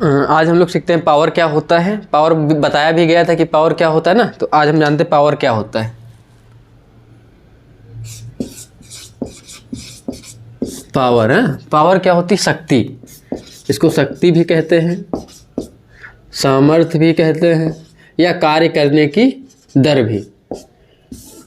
आज हम लोग सीखते हैं पावर क्या होता है। पावर बताया भी गया था कि पावर क्या होता है ना, तो आज हम जानते हैं पावर क्या होता है। पावर है, पावर क्या होती है? शक्ति। इसको शक्ति भी कहते हैं, सामर्थ्य भी कहते हैं, या कार्य करने की दर भी।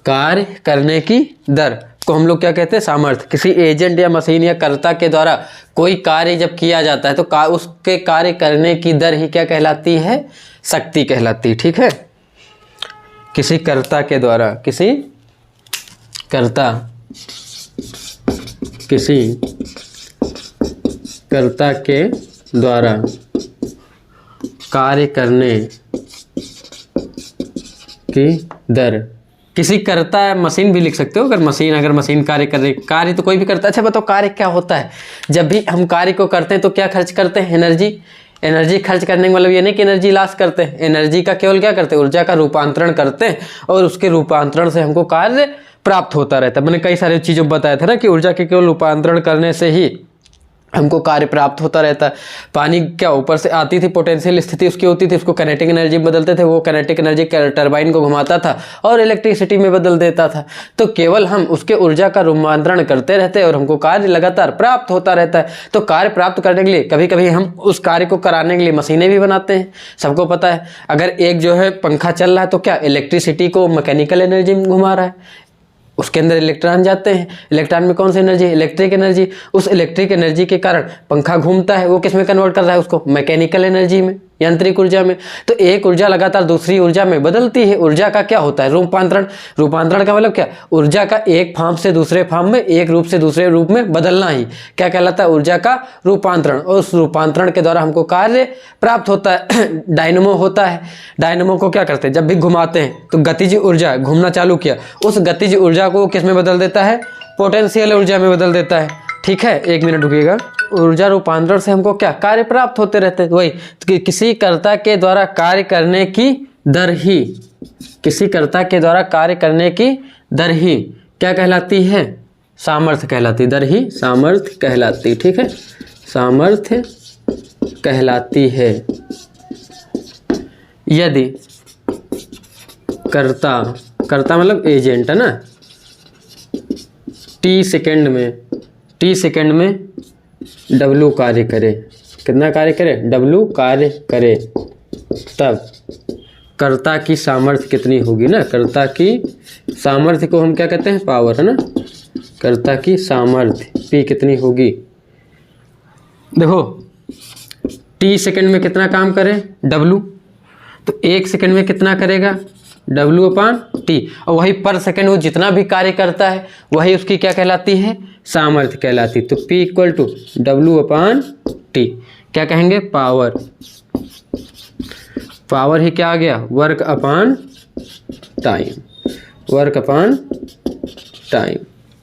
कार्य करने की दर को हम लोग क्या कहते हैं? सामर्थ्य। किसी एजेंट या मशीन या कर्ता के द्वारा कोई कार्य जब किया जाता है तो उसके कार्य करने की दर ही क्या कहलाती है? शक्ति कहलाती है। ठीक है, किसी कर्ता के द्वारा, किसी कर्ता के द्वारा कार्य करने की दर। किसी कर्ता, मशीन भी लिख सकते हो, अगर मशीन कार्य कर रही, कार्य तो कोई भी करता है। अच्छा बताओ कार्य क्या होता है? जब भी हम कार्य को करते हैं तो क्या खर्च करते हैं? एनर्जी खर्च करने का मतलब ये नहीं कि एनर्जी लॉस करते हैं। एनर्जी का केवल क्या करते हैं? ऊर्जा का रूपांतरण करते हैं, और उसके रूपांतरण से हमको कार्य प्राप्त होता रहता है। मैंने कई सारी चीज़ों बताया था ना कि ऊर्जा के केवल रूपांतरण करने से ही हमको कार्य प्राप्त होता रहता है। पानी क्या ऊपर से आती थी, पोटेंशियल स्थिति उसकी होती थी, उसको काइनेटिक एनर्जी में बदलते थे, वो काइनेटिक एनर्जी टरबाइन को घुमाता था और इलेक्ट्रिसिटी में बदल देता था। तो केवल हम उसके ऊर्जा का रूपांतरण करते रहते हैं और हमको कार्य लगातार प्राप्त होता रहता है। तो कार्य प्राप्त करने के लिए कभी कभी हम उस कार्य को कराने के लिए मशीनें भी बनाते हैं। सबको पता है, अगर एक जो है पंखा चल रहा है तो क्या इलेक्ट्रिसिटी को मैकेनिकल एनर्जी में घुमा रहा है, उसके अंदर इलेक्ट्रॉन जाते हैं। इलेक्ट्रॉन में कौन सी एनर्जी? Electric energy. उस इलेक्ट्रिक एनर्जी के कारण पंखा घूमता है, वो किस में कन्वर्ट कर रहा है? उसको मैकेनिकल एनर्जी में, यांत्रिक ऊर्जा में। तो एक ऊर्जा लगातार दूसरी ऊर्जा में बदलती है। ऊर्जा का क्या होता है? रूपांतरण। रूपांतरण का मतलब क्या? ऊर्जा का एक फॉर्म से दूसरे फॉर्म में, एक रूप से दूसरे रूप में बदलना ही क्या कहलाता है? ऊर्जा का रूपांतरण। और उस रूपांतरण के द्वारा हमको कार्य प्राप्त होता है। डायनमो होता है, डायनमो को क्या करते हैं? जब भी घुमाते हैं तो गतिज ऊर्जा घूमना चालू किया, उस गतिज ऊर्जा को किस में बदल देता है? पोटेंशियल ऊर्जा में बदल देता है। ठीक है, एक मिनट रुकिएगा। ऊर्जा रूपांतरण से हमको क्या कार्य प्राप्त होते रहते हैं? वही तो किसी कर्ता के द्वारा कार्य करने की दर ही, किसी कर्ता के द्वारा कार्य करने की दर ही क्या कहलाती है? सामर्थ्य कहलाती। दर ही सामर्थ्य कहलाती। ठीक है, सामर्थ्य कहलाती है। यदि कर्ता मतलब एजेंट है ना, टी सेकेंड में W कार्य करे। कितना कार्य करे? W कार्य करे, तब कर्ता की सामर्थ्य कितनी होगी ना? कर्ता की सामर्थ्य को हम क्या कहते हैं? पावर, है ना। कर्ता की सामर्थ्य P कितनी होगी? देखो T सेकेंड में कितना काम करे? W, तो 1 सेकेंड में कितना करेगा? W/T। और वही पर सेकेंड वो जितना भी कार्य करता है वही उसकी क्या कहलाती है? सामर्थ्य कहलाती। तो P = W/T क्या कहेंगे? पावर। पावर ही क्या आ गया? Work upon time. Work upon time.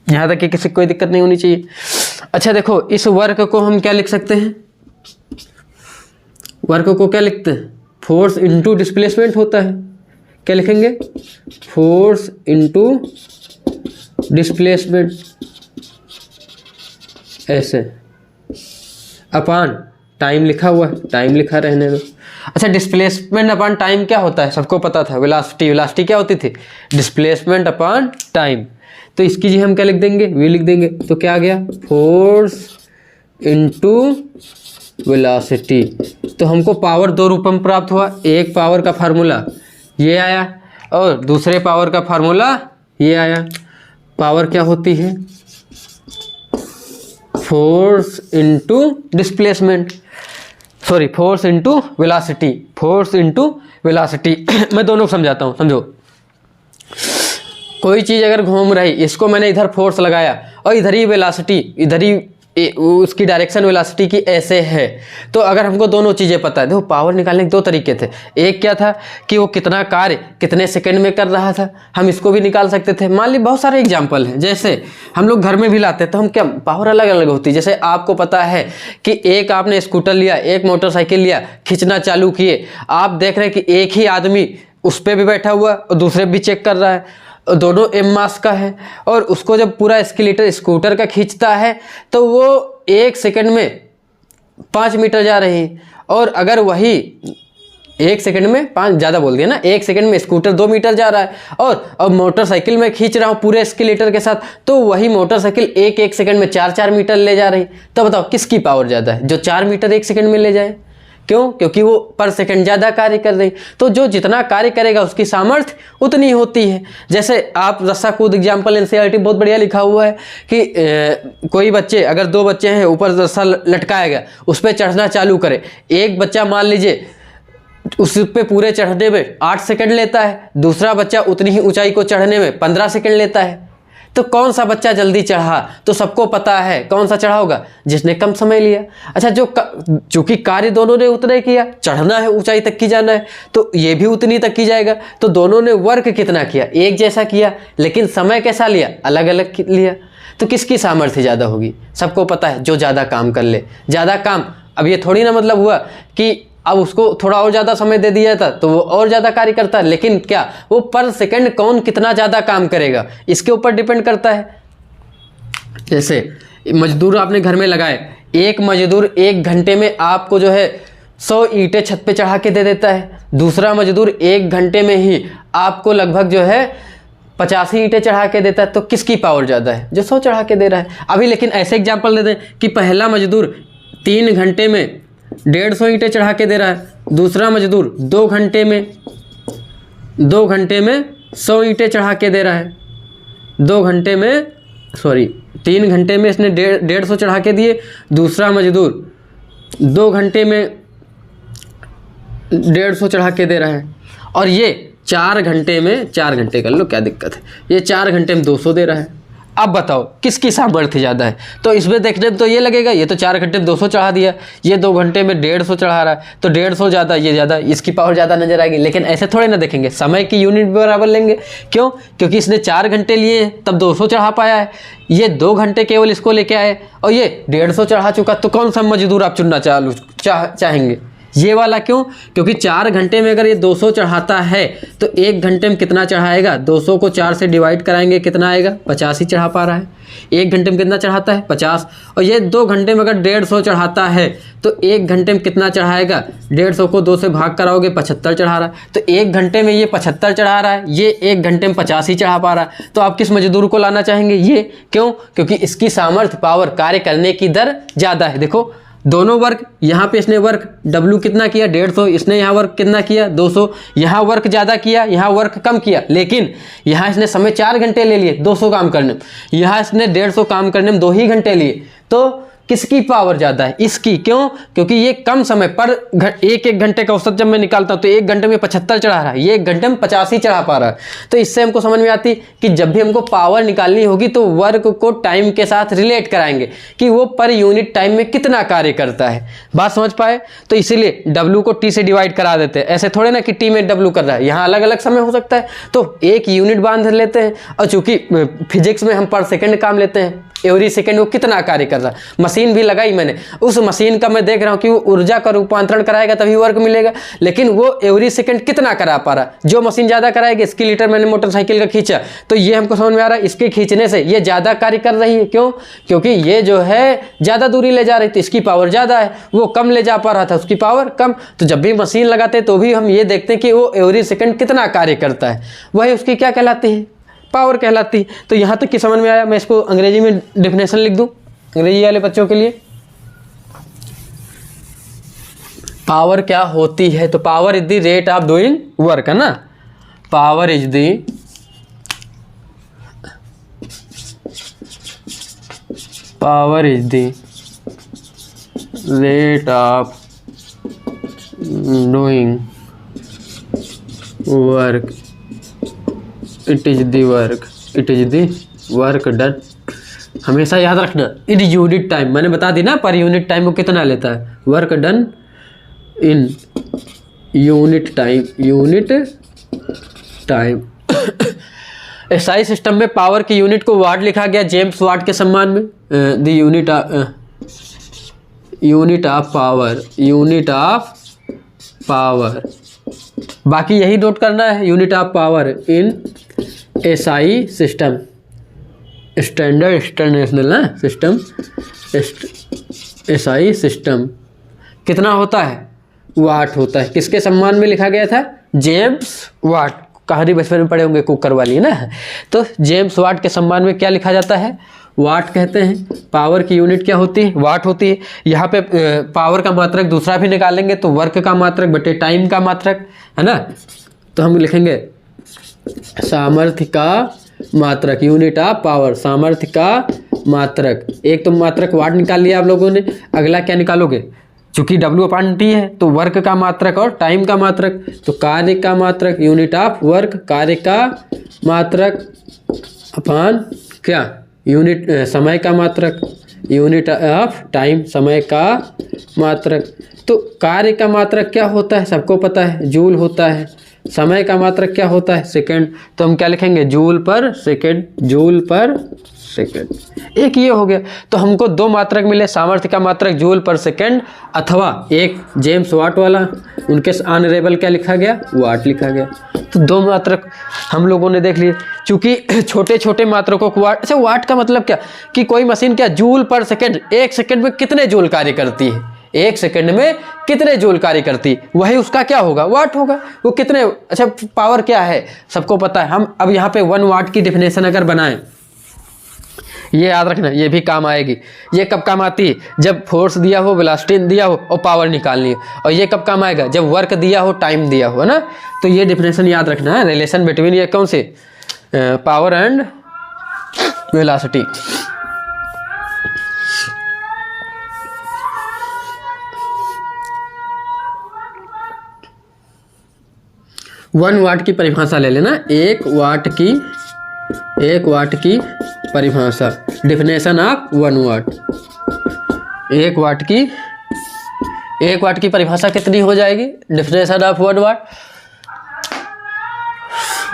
यहाँ तक कि किसी को कोई दिक्कत नहीं होनी चाहिए। अच्छा देखो, इस वर्क को हम क्या लिख सकते हैं? वर्क को क्या लिखते हैं? फोर्स इंटू डिस्प्लेसमेंट होता है। क्या लिखेंगे? फोर्स इंटू डिस्प्लेसमेंट, ऐसे। अपॉन टाइम लिखा हुआ है, टाइम लिखा रहने दो। अच्छा, डिस्प्लेसमेंट अपॉन टाइम क्या होता है? सबको पता था। वेलोसिटी क्या होती थी? Displacement upon time. तो इसकी जी हम क्या लिख देंगे? v लिख देंगे। तो क्या आ गया? Force into velocity. तो हमको पावर दो रूप में प्राप्त हुआ। एक पावर का फार्मूला ये आया और दूसरे पावर का फार्मूला ये आया। पावर क्या होती है? Force into displacement, sorry force into velocity. Force into velocity मैं दोनों को समझाता हूँ, समझो। कोई चीज़ अगर घूम रही, इसको मैंने इधर फोर्स लगाया और इधर ही वेलोसिटी, इधर ही उसकी डायरेक्शन वेलोसिटी की ऐसे है। तो अगर हमको दोनों चीज़ें पता है, देखो पावर निकालने के दो तरीके थे। एक क्या था कि वो कितना कार्य कितने सेकंड में कर रहा था, हम इसको भी निकाल सकते थे। मान ली बहुत सारे एग्जांपल हैं, जैसे हम लोग घर में भी लाते हैं तो हम क्या पावर अलग अलग होती है। जैसे आपको पता है कि एक आपने स्कूटर लिया, एक मोटरसाइकिल लिया, खींचना चालू किए, आप देख रहे हैं कि एक ही आदमी उस पर भी बैठा हुआ और दूसरे भी चेक कर रहा है, दोनों m मास का है, और उसको जब पूरा स्केलेटर स्कूटर का खींचता है तो वो 1 सेकंड में 5 मीटर जा रही है, और अगर वही 1 सेकंड में 5 ज़्यादा बोल दिया ना, 1 सेकंड में स्कूटर 2 मीटर जा रहा है, और अब मोटरसाइकिल में खींच रहा हूँ पूरे एस्केलेटर के साथ, तो वही मोटरसाइकिल 1 सेकंड में 4 मीटर ले जा रही। तो बताओ किसकी पावर ज़्यादा है, जो 4 मीटर 1 सेकंड में ले जाए। क्यों? क्योंकि वो पर सेकंड ज़्यादा कार्य कर रही। तो जो जितना कार्य करेगा उसकी सामर्थ्य उतनी होती है। जैसे आप रस्सा कूद एग्जाम्पल एनसीईआरटी बहुत बढ़िया लिखा हुआ है कि कोई बच्चे, अगर 2 बच्चे हैं, ऊपर रस्सा लटकाया गया, उस पर चढ़ना चालू करे, एक बच्चा मान लीजिए उस पे पूरे चढ़ने में 8 सेकंड लेता है, दूसरा बच्चा उतनी ही ऊंचाई को चढ़ने में 15 सेकंड लेता है। तो कौन सा बच्चा जल्दी चढ़ा? तो सबको पता है कौन सा चढ़ा होगा, जिसने कम समय लिया। अच्छा, चूंकि कार्य दोनों ने उतना ही किया, चढ़ना है, ऊंचाई तक की जाना है, तो ये भी उतनी तक की जाएगा। तो दोनों ने वर्क कितना किया? एक जैसा किया, लेकिन समय कैसा लिया? अलग अलग लिया। तो किसकी सामर्थ्य ज़्यादा होगी? सबको पता है जो ज़्यादा काम कर ले। ज़्यादा काम, अब ये थोड़ी ना मतलब हुआ कि अब उसको थोड़ा और ज़्यादा समय दे दिया था तो वो और ज़्यादा कार्य करता है, लेकिन क्या वो पर सेकंड कौन कितना ज़्यादा काम करेगा इसके ऊपर डिपेंड करता है। जैसे मजदूर आपने घर में लगाए, एक मजदूर 1 घंटे में आपको जो है 100 ईंटें छत पे चढ़ा के दे देता है, दूसरा मजदूर 1 घंटे में ही आपको लगभग जो है 85 ईंटें चढ़ा के देता है। तो किसकी पावर ज़्यादा है? जो 100 चढ़ा के दे रहा है। अभी लेकिन ऐसे एग्जाम्पल दे दें कि पहला मजदूर 3 घंटे में 150 ईंटें चढ़ा के दे रहा है, दूसरा मजदूर 2 घंटे में 100 ईंटें चढ़ा के दे रहा है। 3 घंटे में इसने 150 चढ़ा के दिए, दूसरा मजदूर 2 घंटे में 150 चढ़ा के दे रहा है, और ये 4 घंटे में, 4 घंटे कर लो क्या दिक्कत है, ये 4 घंटे में 200 दे रहा है। अब बताओ किसकी सामर्थ्य ज़्यादा है? तो इसमें देखने में तो ये लगेगा ये तो 4 घंटे में 200 चढ़ा दिया, ये 2 घंटे में 150 चढ़ा रहा है, तो 150 ज़्यादा, ये ज़्यादा, इसकी पावर ज़्यादा नजर आएगी। लेकिन ऐसे थोड़े ना देखेंगे, समय की यूनिट बराबर लेंगे। क्यों? क्योंकि इसने 4 घंटे लिए तब 200 चढ़ा पाया है, ये 2 घंटे केवल इसको लेके आए और ये 150 चढ़ा चुका। तो कौन सा मजदूर आप चुनना चाहेंगे? ये वाला। क्यों? क्योंकि 4 घंटे में अगर ये 200 चढ़ाता है तो 1 घंटे में कितना चढ़ाएगा? 200 को 4 से डिवाइड कराएंगे, कितना आएगा? 50 ही चढ़ा पा रहा है। 1 घंटे में कितना चढ़ाता है? 50। और ये 2 घंटे में अगर 150 चढ़ाता है तो 1 घंटे में कितना चढ़ाएगा? 150 को 2 से भाग कराओगे, 75 चढ़ा रहा है। तो 1 घंटे में ये 75 चढ़ा रहा है, ये 1 घंटे में 50 ही चढ़ा पा रहा है। तो आप किस मजदूर को लाना चाहेंगे? ये। क्यों? क्योंकि इसकी सामर्थ्य, पावर, कार्य करने की दर ज़्यादा है। देखो दोनों वर्क, यहाँ पे इसने वर्क W कितना किया? 150। इसने यहाँ वर्क कितना किया? 200। यहाँ वर्क ज़्यादा किया, यहाँ वर्क कम किया, लेकिन यहाँ इसने समय 4 घंटे ले लिए 200 काम करने में, यहाँ इसने 150 काम करने में 2 ही घंटे लिए। तो किसकी पावर ज़्यादा है? इसकी। क्यों? क्योंकि ये कम समय पर 1 घंटे का औसत जब मैं निकालता हूँ तो 1 घंटे में 75 चढ़ा रहा है, ये 1 घंटे में 50 ही चढ़ा पा रहा है। तो इससे हमको समझ में आती कि जब भी हमको पावर निकालनी होगी तो वर्क को टाइम के साथ रिलेट कराएंगे कि वो पर यूनिट टाइम में कितना कार्य करता है। बात समझ पाए? तो इसीलिए W को T से डिवाइड करा देते हैं। ऐसे थोड़े ना कि T में W कर रहा है, यहाँ अलग अलग समय हो सकता है तो एक यूनिट बांध लेते हैं। और चूंकि फिजिक्स में हम पर सेकेंड काम लेते हैं, एवरी सेकेंड वो कितना कार्य कर रहा है। मशीन भी लगाई मैंने, उस मशीन का मैं देख रहा हूँ कि वो ऊर्जा का रूपांतरण कराएगा तभी वर्क मिलेगा, लेकिन वो एवरी सेकंड कितना करा पा रहा है। जो मशीन ज़्यादा कराएगी, इसकी लीटर मैंने मोटरसाइकिल का खींचा तो ये हमको समझ में आ रहा है इसके खींचने से ये ज़्यादा कार्य कर रही है। क्यों? क्योंकि ये जो है ज़्यादा दूरी ले जा रही थी, इसकी पावर ज़्यादा है, वो कम ले जा पा रहा था, उसकी पावर कम। तो जब भी मशीन लगाते तो भी हम ये देखते हैं कि वो एवरी सेकेंड कितना कार्य करता है, वही उसकी क्या कहलाती है? पावर कहलाती। तो यहाँ तक कि समझ में आया। मैं इसको अंग्रेजी में डेफिनेशन लिख दूं अंग्रेजी वाले बच्चों के लिए। पावर क्या होती है? तो power is the rate of doing work, है ना। Power is the rate of doing work, it is the work done. हमेशा याद रखना इन यूनिट टाइम, मैंने बता दी ना पर यूनिट टाइम को कितना लेता है, work done in unit time. SI system में पावर की यूनिट को वाट लिखा गया जेम्स वाट के सम्मान में। द यूनिट ऑफ पावर, बाकी यही नोट करना है। Unit of power in SI system, standard international ना सिस्टम, एसआई सिस्टम कितना होता है, वाट होता है। किसके सम्मान में लिखा गया था, जेम्स वाट। कहानी बचपन में पढ़े होंगे कुकर वाली ना, तो जेम्स वाट के सम्मान में क्या लिखा जाता है, वाट कहते हैं। पावर की यूनिट क्या होती है, वाट होती है। यहाँ पे पावर का मात्रक दूसरा भी निकालेंगे तो वर्क का मात्रक बटे टाइम का मात्रक, है ना। तो हम लिखेंगे सामर्थ्य का मात्रक, यूनिट ऑफ पावर, सामर्थ्य का मात्रक। एक तो मात्रक वाट निकाल लिया आप लोगों ने, अगला क्या निकालोगे, चूंकि W/T है तो वर्क का मात्रक और टाइम का मात्रक, तो कार्य का मात्रक, यूनिट ऑफ वर्क, कार्य का मात्रक अपान क्या, यूनिट समय का मात्रक, यूनिट ऑफ टाइम, समय का मात्रक। तो कार्य का मात्रक क्या होता है, सबको पता है, जूल होता है। समय का मात्रक क्या होता है, सेकंड। तो हम क्या लिखेंगे, जूल पर सेकंड, जूल पर सेकंड। एक ये हो गया। तो हमको दो मात्रक मिले, सामर्थ्य का मात्रक जूल पर सेकंड, अथवा एक जेम्स वाट वाला, उनके ऑनरेबल क्या लिखा गया, वाट लिखा गया। तो दो मात्रक हम लोगों ने देख लिए। चूंकि छोटे छोटे मात्रकों को वाट, अच्छा वाट का मतलब क्या, कि कोई मशीन क्या जूल पर सेकंड, एक सेकंड में कितने जूल कार्य करती है, एक सेकंड में कितने जूल कार्य करती, वही उसका क्या होगा, वाट होगा। वो कितने, अच्छा पावर क्या है सबको पता है। हम अब यहाँ पे 1 वाट की डिफिनेशन अगर बनाएं, ये याद रखना, ये भी काम आएगी। ये कब काम आती है, जब फोर्स दिया हो, वेलोसिटी दिया हो और पावर निकालनी है। और ये कब काम आएगा, जब वर्क दिया हो, टाइम दिया हो, है ना। तो ये डिफिनेशन याद रखना है, रिलेशन बिटवीन ये कौन से, पावर एंड वेलोसिटी। वन वाट की परिभाषा ले लेना, एक वाट की परिभाषा, डिफिनेशन ऑफ 1 वाट। एक वाट की परिभाषा कितनी हो जाएगी, definition of 1 watt,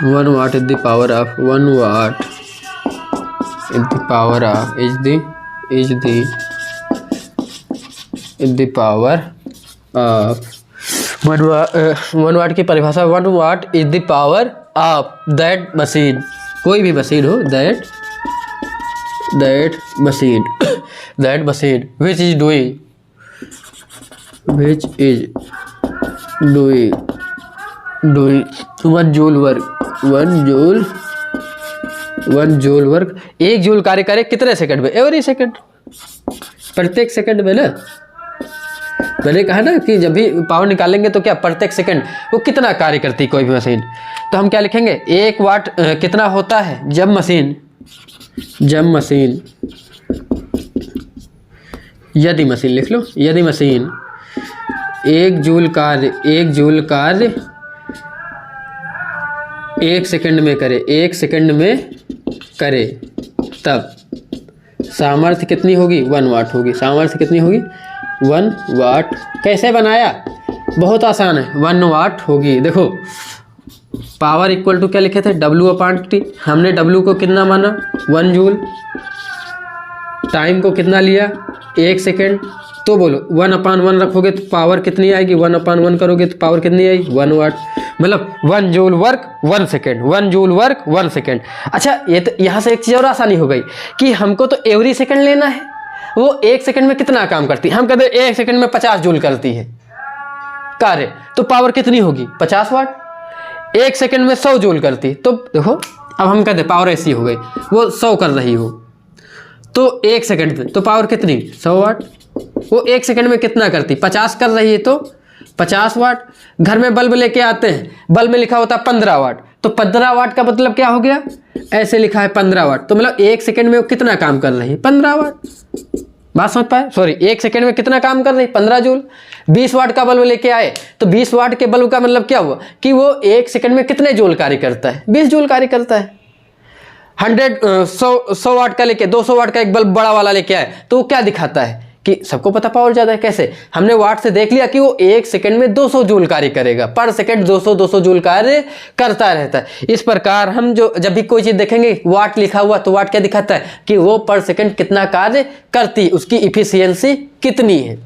1 watt is the power of, 1 watt is the power of, is the power of 1 watt की परिभाषा, 1 watt is the power of that machine, कोई भी मशीन हो, that machine which is doing 1 joule work, 1 joule work, 1 joule कार्य करे कितने second में, every second, प्रत्येक सेकंड में ना। मैंने कहा ना कि जब भी पावर निकालेंगे तो क्या, प्रत्येक सेकंड वो कितना कार्य करती है कोई भी मशीन। तो हम क्या लिखेंगे, 1 वाट कितना होता है, जब मशीन यदि मशीन लिख लो, यदि मशीन 1 जूल कार्य 1 सेकंड में करे, 1 सेकंड में करे, तब सामर्थ्य कितनी होगी, 1 वाट होगी। सामर्थ्य कितनी होगी, 1 वाट। कैसे बनाया, बहुत आसान है, 1 वाट होगी। देखो पावर इक्वल टू क्या लिखे थे, W/T। हमने W को कितना माना, 1 जूल। टाइम को कितना लिया, 1 सेकेंड। तो बोलो 1/1 रखोगे तो पावर कितनी आएगी, 1/1 करोगे तो पावर कितनी आएगी, 1 वाट। मतलब 1 joule work 1 second, 1 joule work 1 second. अच्छा ये तो यहाँ से एक चीज़ और आसानी हो गई कि हमको तो एवरी सेकेंड लेना है, वो 1 सेकेंड में कितना काम करती है। हम कहते हैं 1 सेकेंड में 50 जूल करती है कार्य, तो पावर कितनी होगी, 50 वाट। 1 सेकेंड में 100 जूल करती, तो देखो अब हम कहते हैं पावर ऐसी हो गई, वो 100 कर रही हो तो 1 सेकेंड में, तो पावर कितनी, 100 वाट। वो 1 सेकेंड में कितना करती, 50 कर रही है तो 50 वाट। घर में बल्ब लेके आते हैं, बल्ब में लिखा होता है 15 वाट, तो 15 वाट का मतलब क्या हो गया, ऐसे लिखा है 15 वाट, तो मतलब 1 सेकेंड में वो कितना काम कर रही है, 15 वाट। बात समझ पाए, सॉरी 1 सेकेंड में कितना काम कर रही है, 15 जूल। 20 वाट का बल्ब लेके आए तो 20 वाट के बल्ब का मतलब क्या हुआ कि वो 1 सेकेंड में कितने जूल कार्य करता है, 20 जूल कार्य करता है। 100 वाट का लेके 200 वाट का एक बल्ब बड़ा वाला लेके आए तो वो क्या दिखाता है कि सबको पता पावर ज़्यादा है। कैसे, हमने वाट से देख लिया कि वो 1 सेकेंड में 200 जूल कार्य करेगा, पर सेकेंड 200 जूल कार्य करता रहता है। इस प्रकार हम जब भी कोई चीज़ देखेंगे वाट लिखा हुआ तो वाट क्या दिखाता है कि वो पर सेकेंड कितना कार्य करती है, उसकी इफिशियंसी कितनी है,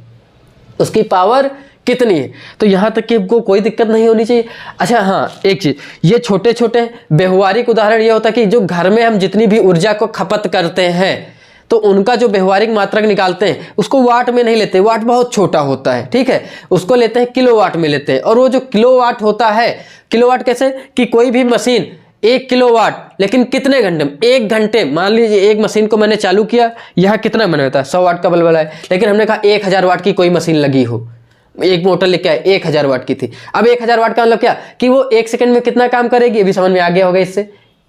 उसकी पावर कितनी है। तो यहाँ तक कि आपको कोई दिक्कत नहीं होनी चाहिए। अच्छा हाँ, एक चीज़, ये छोटे छोटे व्यवहारिक उदाहरण ये होता है कि जो घर में हम जितनी भी ऊर्जा को खपत करते हैं, तो उनका जो व्यवहारिक मात्रक निकालते हैं उसको वाट में नहीं लेते, वाट बहुत छोटा होता है, ठीक है, उसको लेते हैं किलोवाट में लेते हैं। और वो जो किलोवाट होता है, किलोवाट कैसे कि कोई भी मशीन 1 किलोवाट, लेकिन कितने घंटे में, 1 घंटे, मान लीजिए एक मशीन को मैंने चालू किया, यहाँ कितना बना होता है 100 वाट का बल्ब है, लेकिन हमने कहा 1000 वाट की कोई मशीन लगी हो, एक मोटर लेके आए 1000 वाट की थी। अब 1000 वाट का मतलब क्या कि वो 1 सेकंड में कितना काम करेगी, अभी समझ में आ गया होगा इससे,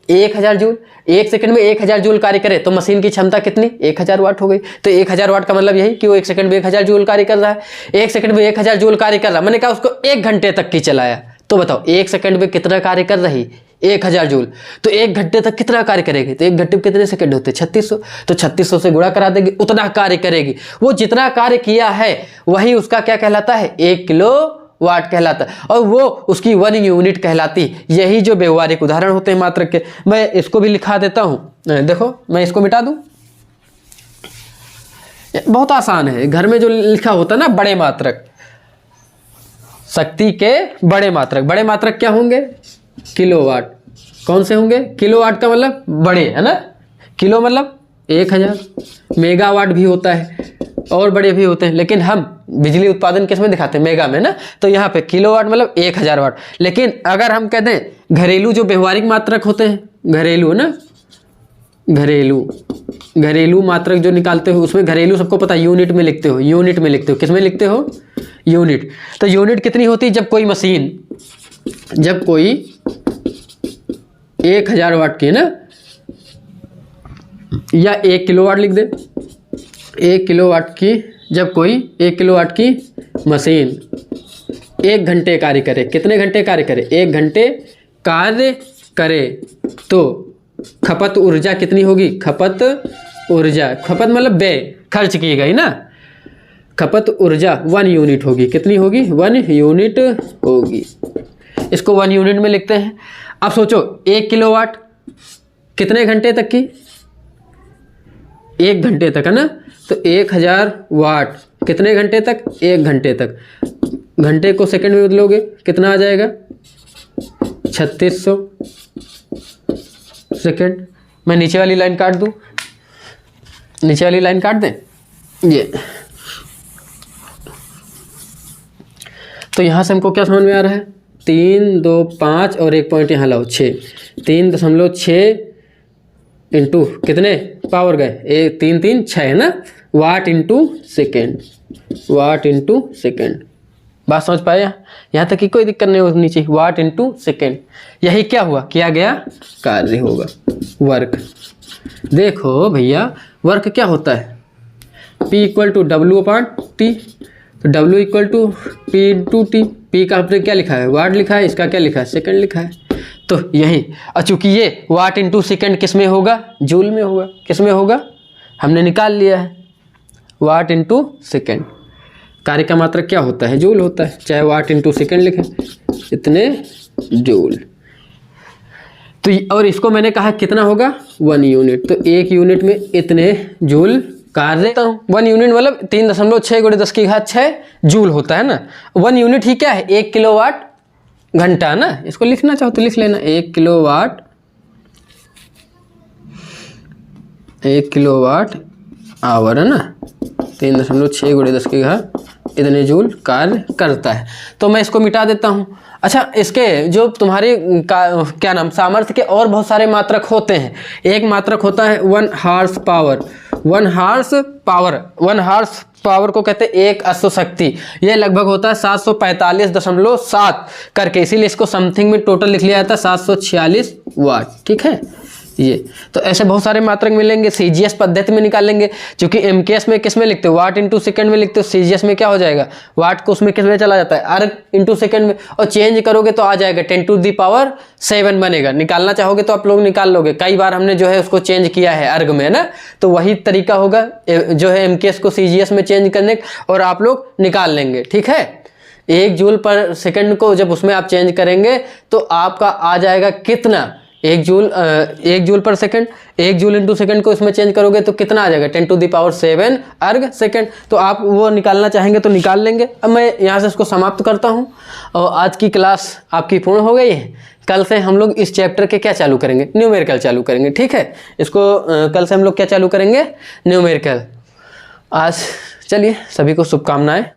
1000 जूल, 1 सेकंड में 1000 जूल कार्य करे तो मशीन की क्षमता कितनी, 1000 वाट हो गई। तो 1000 वाट का मतलब यही कि वो 1 सेकंड में 1000 जूल कार्य कर रहा है, 1 सेकंड में 1000 जूल कार्य कर रहा है, मैंने कहा उसको 1 घंटे तक की चलाया, तो बताओ 1 सेकंड में कितना कार्य कर रही, 1000 जूल, तो 1 घंटे तक कितना कार्य करेगी, तो 1 घंटे में कितने सेकंड होते, 3600, तो 3600 से गुणा करा देगी, उतना कार्य करेगी। वो जितना कार्य किया है वही उसका क्या कहलाता है, 1 किलो वाट कहलाता है, और वो उसकी 1 यूनिट कहलाती। यही जो व्यवहारिक उदाहरण होते हैं मात्रक के, मैं इसको भी लिखा देता हूं, देखो मैं इसको मिटा दूं, बहुत आसान है, घर में जो लिखा होता है ना बड़े मात्रक, शक्ति के बड़े मात्रक क्या होंगे, किलोवाट। कौन से होंगे, किलोवाट का मतलब बड़े, है ना, किलो मतलब 1000, मेगावाट भी होता है और बड़े भी होते हैं, लेकिन हम बिजली उत्पादन किस में दिखाते हैं, मेगा में ना, तो यहाँ पे किलोवाट मतलब 1000 वाट। लेकिन अगर हम कहते हैं घरेलू जो व्यवहारिक मात्रक होते हैं, घरेलू है ना, घरेलू मात्रक जो निकालते हो उसमें घरेलू सबको पता है यूनिट में लिखते हो, यूनिट में लिखते हो, किस में लिखते हो, यूनिट। तो यूनिट कितनी होती है, जब कोई मशीन, जब कोई 1000 वाट की है ना, या 1 किलोवाट लिख दे, 1 किलोवाट की, जब कोई 1 किलोवाट की मशीन 1 घंटे कार्य करे, कितने घंटे कार्य करे, 1 घंटे कार्य करे, तो खपत ऊर्जा कितनी होगी, खपत ऊर्जा, खपत मतलब व्यय, खर्च की गई ना, खपत ऊर्जा 1 यूनिट होगी, कितनी होगी, 1 यूनिट होगी। इसको 1 यूनिट में लिखते हैं। अब सोचो 1 किलोवाट कितने घंटे तक की, 1 घंटे तक, है ना, तो 1000 वाट कितने घंटे तक, 1 घंटे तक। घंटे को सेकंड में बदलोगे कितना आ जाएगा, 3600 सेकंड। मैं नीचे वाली लाइन काट दूं, नीचे वाली लाइन काट दें, ये तो यहां से हमको क्या समझ में आ रहा है, 3 2 5 और 1 पॉइंट यहाँ लाओ 6, 3.6 इंटू कितने पावर गए, 3 3 6 है ना, वाट इंटू सेकेंड, वाट इंटू सेकेंड। बात समझ पाए, यहाँ तक की कोई दिक्कत नहीं होनी चाहिए, वाट इंटू सेकेंड। यही क्या हुआ, किया गया कार्य होगा, वर्क। देखो भैया वर्क क्या होता है, P इक्वल टू W/T, तो W equal to P into T, P का आपने क्या लिखा है, वाट लिखा है, इसका क्या लिखा है, सेकंड लिखा है। तो यही, और चूंकि ये वाट इंटू सेकेंड किस में होगा, जूल में होगा, किस में होगा, हमने निकाल लिया है, वाट इंटू सेकेंड। कार्य का मात्रक क्या होता है, जूल होता है, चाहे वाट इंटू सेकेंड लिखें, इतने जूल। तो और इसको मैंने कहा कितना होगा, 1 यूनिट, तो 1 यूनिट में इतने जूल कार्य देता हूँ। 1 यूनिट मतलब 3.6 × 10⁶ जूल होता है ना। 1 यूनिट ही क्या है, 1 किलोवाट घंटा ना, इसको लिखना चाहो तो लिख लेना, 1 किलोवाट, 1 किलोवाट आवर है ना, 3.6 × 10⁻, इतने जूल कार्य करता है। तो मैं इसको मिटा देता हूँ। अच्छा, इसके जो तुम्हारे क्या नाम, सामर्थ्य के और बहुत सारे मात्रक होते हैं। एक मात्रक होता है 1 horse power, 1 horse power, 1 horse power को कहते हैं 1 अश्वशक्ति। ये लगभग होता है 745.7 करके, इसीलिए इसको समथिंग में टोटल लिख लिया जाता है 746 वाट, ठीक है। ये तो ऐसे बहुत सारे मात्रक मिलेंगे, सीजीएस पद्धति में निकालेंगे, क्योंकि एमकेएस में किस में लिखते हो, वाट इंटू सेकंड में लिखते हो, सीजीएस में क्या हो जाएगा, वाट को उसमें किस में चला जाता है, अर्ग इंटू सेकंड में, और चेंज करोगे तो आ जाएगा 10⁻7 बनेगा। निकालना चाहोगे तो आप लोग निकाल लोगे, कई बार हमने जो है उसको चेंज किया है अर्ग में, है ना। तो वही तरीका होगा जो है एमकेएस को सीजीएस में चेंज करने, और आप लोग निकाल लेंगे, ठीक है। 1 जूल पर सेकंड को जब उसमें आप चेंज करेंगे तो आपका आ जाएगा कितना, 1 जूल पर सेकंड, 1 जूल इंटू सेकंड को इसमें चेंज करोगे तो कितना आ जाएगा 10⁻7 अर्ग सेकंड। तो आप वो निकालना चाहेंगे तो निकाल लेंगे। अब मैं यहाँ से इसको समाप्त करता हूँ और आज की क्लास आपकी पूर्ण हो गई है। कल से हम लोग इस चैप्टर के क्या चालू करेंगे, न्यूमेरिकल चालू करेंगे, ठीक है। इसको कल से हम लोग क्या चालू करेंगे, न्यूमेरिकल। आज चलिए, सभी को शुभकामनाएं।